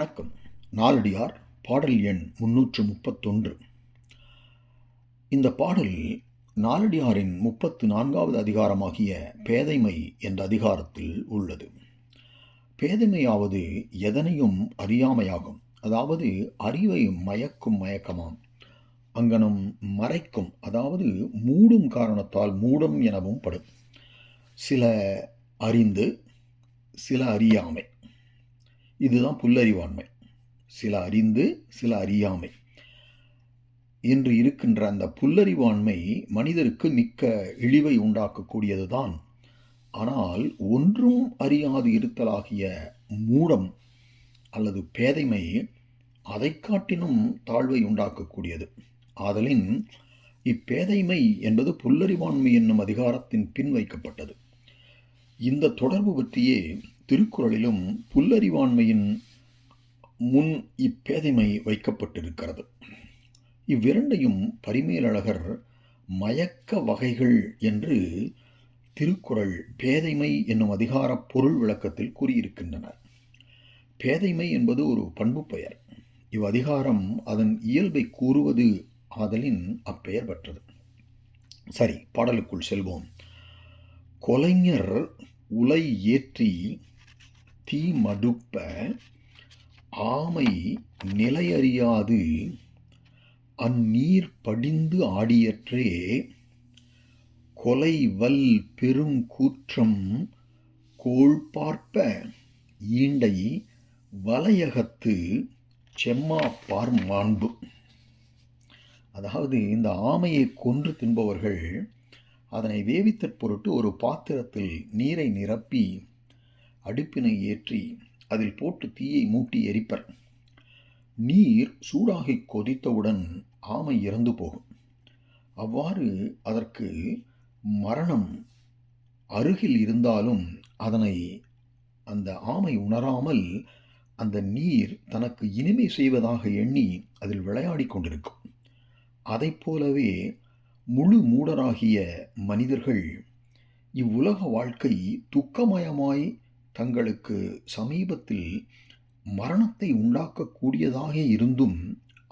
வணக்கம். நாலடியார் பாடல் எண் 331. இந்த பாடல் நாலடியாரின் 34வது அதிகாரமாகிய பேதைமை என்ற அதிகாரத்தில் உள்ளது. பேதைமையாவது எதனையும் அறியாமையாகும். அதாவது அறிவை மயக்கும் மயக்கமாம். அங்கனம் மறைக்கும், அதாவது மூடும் காரணத்தால் மூடம் எனவும் படும். சில அறிந்து சில அறியாமை, இதுதான் புல்லறிவாண்மை. சில அறிந்து சில அறியாமை என்று இருக்கின்ற அந்த புல்லறிவாண்மை மனிதருக்கு மிக்க இழிவை உண்டாக்கக்கூடியதுதான். ஆனால் ஒன்றும் அறியாது இருத்தலாகிய மூடம் அல்லது பேதைமை அதை காட்டினும் தாழ்வை உண்டாக்கக்கூடியது. ஆதலின் இப்பேதைமை என்பது புல்லறிவாண்மை என்னும் அதிகாரத்தின் பின் வைக்கப்பட்டது. இந்த தொடர்பு பற்றியே திருக்குறளிலும் புல்லறிவாண்மையின் முன் இப்பேதைமை வைக்கப்பட்டிருக்கிறது. இவ்விரண்டையும் பரிமேலழகர் மயக்க வகைகள் என்று திருக்குறள் பேதைமை என்னும் அதிகார பொருள் விளக்கத்தில் கூறியிருக்கின்றனர். பேதைமை என்பது ஒரு பண்பு பெயர். இவ்வதிகாரம் அதன் இயல்பை கூறுவது ஆதலின் அப்பெயர் பெற்றது. சரி, பாடலுக்குள் செல்வோம். கொலைஞர் உலை ஏற்றி தீ மடுப்ப ஆமை நிலையறியாது அந்நீர் படிந்து ஆடியற்றே கொலைவல் பெருங்கூற்றம் கோள் பார்ப்ப ஈண்டை வலையகத்து செம்மாப்பார் மாண்பு. அதாவது இந்த ஆமையை கொன்று தின்பவர்கள் அதனை வேவித்தற் பொருட்டு ஒரு பாத்திரத்தில் நீரை நிரப்பி அடுப்பினை ஏற்றி அதில் போட்டு தீயை மூட்டி எரிப்பர். நீர் சூடாகி கொதித்தவுடன் ஆமை இறந்து போகும். அவ்வாறு அதற்கு மரணம் அருகில் இருந்தாலும் அதனை அந்த ஆமை உணராமல் அந்த நீர் தனக்கு இனிமை செய்வதாக எண்ணி அதில் விளையாடி கொண்டிருக்கும். அதை போலவே முழு மூடராகிய மனிதர்கள் இவ்வுலக வாழ்க்கை துக்கமயமாய் தங்களுக்கு சமீபத்தில் மரணத்தை உண்டாக்கக்கூடியதாக இருந்தும்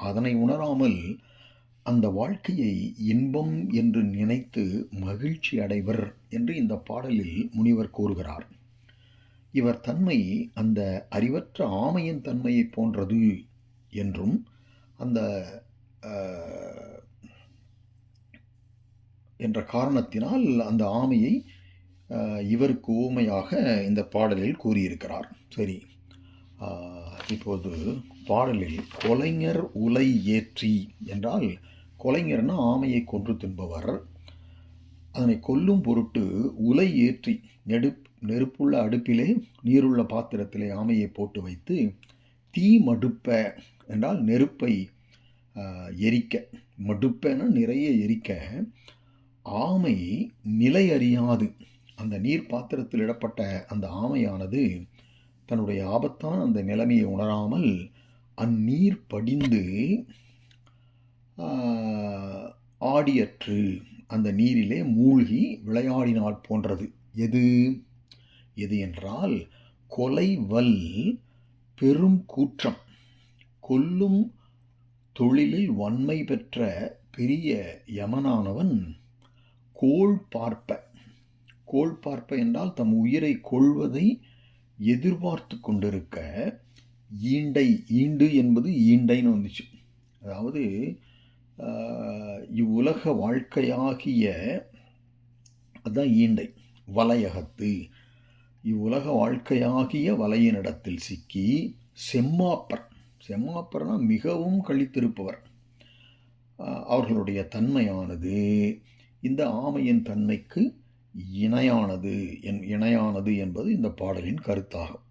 அதனை உணராமல் அந்த வாழ்க்கையை இன்பம் என்று நினைத்து மகிழ்ச்சி அடைவர் என்று இந்த பாடலில் முனிவர் கூறுகிறார். இவர் தன்மை அந்த அறிவற்ற ஆமையின் தன்மையை போன்றது என்றும் அந்த என்ற காரணத்தினால் அந்த ஆமையை இவருக்கு ஊமையாக இந்த பாடலில் கூறியிருக்கிறார். சரி, இப்போது பாடலில் கொலைஞர் உலை ஏற்றி என்றால் கொலைஞர்னா ஆமையை கொன்று தின்பவர். அதனை கொல்லும் பொருட்டு உலை ஏற்றி நெருப்புள்ள அடுப்பிலே நீருள்ள பாத்திரத்திலே ஆமையை போட்டு வைத்து தீ மடுப்ப என்றால் நெருப்பை எரிக்க, மடுப்பென நிறைய எரிக்க ஆமை நிலை அறியாது, அந்த நீர் பாத்திரத்தில் இடப்பட்ட அந்த ஆமையானது தன்னுடைய ஆபத்தான அந்த நிலைமையை உணராமல் அந்நீர் படிந்து ஆடியற்று அந்த நீரிலே மூழ்கி விளையாடினால் போன்றது. எது என்றால் கொலைவல் பெரும் கூற்றம், கொல்லும் தொழிலில் வன்மை பெற்ற பெரிய யமனானவன் கோள் பார்ப்ப என்றால் தம் உயிரை கொள்வதை எதிர்பார்த்து கொண்டிருக்க ஈண்டு என்பது ஈண்டைன்னு வந்துச்சு. அதாவது இவ்வுலக வாழ்க்கையாகிய அதுதான் ஈண்டை, வலையகத்து, இவ்வுலக வாழ்க்கையாகிய வலையினிடத்தில் சிக்கி செம்மாப்பர்னா மிகவும் கழித்திருப்பவர். அவர்களுடைய தன்மையானது இந்த ஆமையின் தன்மைக்கு இணையானது என்பது இந்த பாடலின் கருத்தாகும்.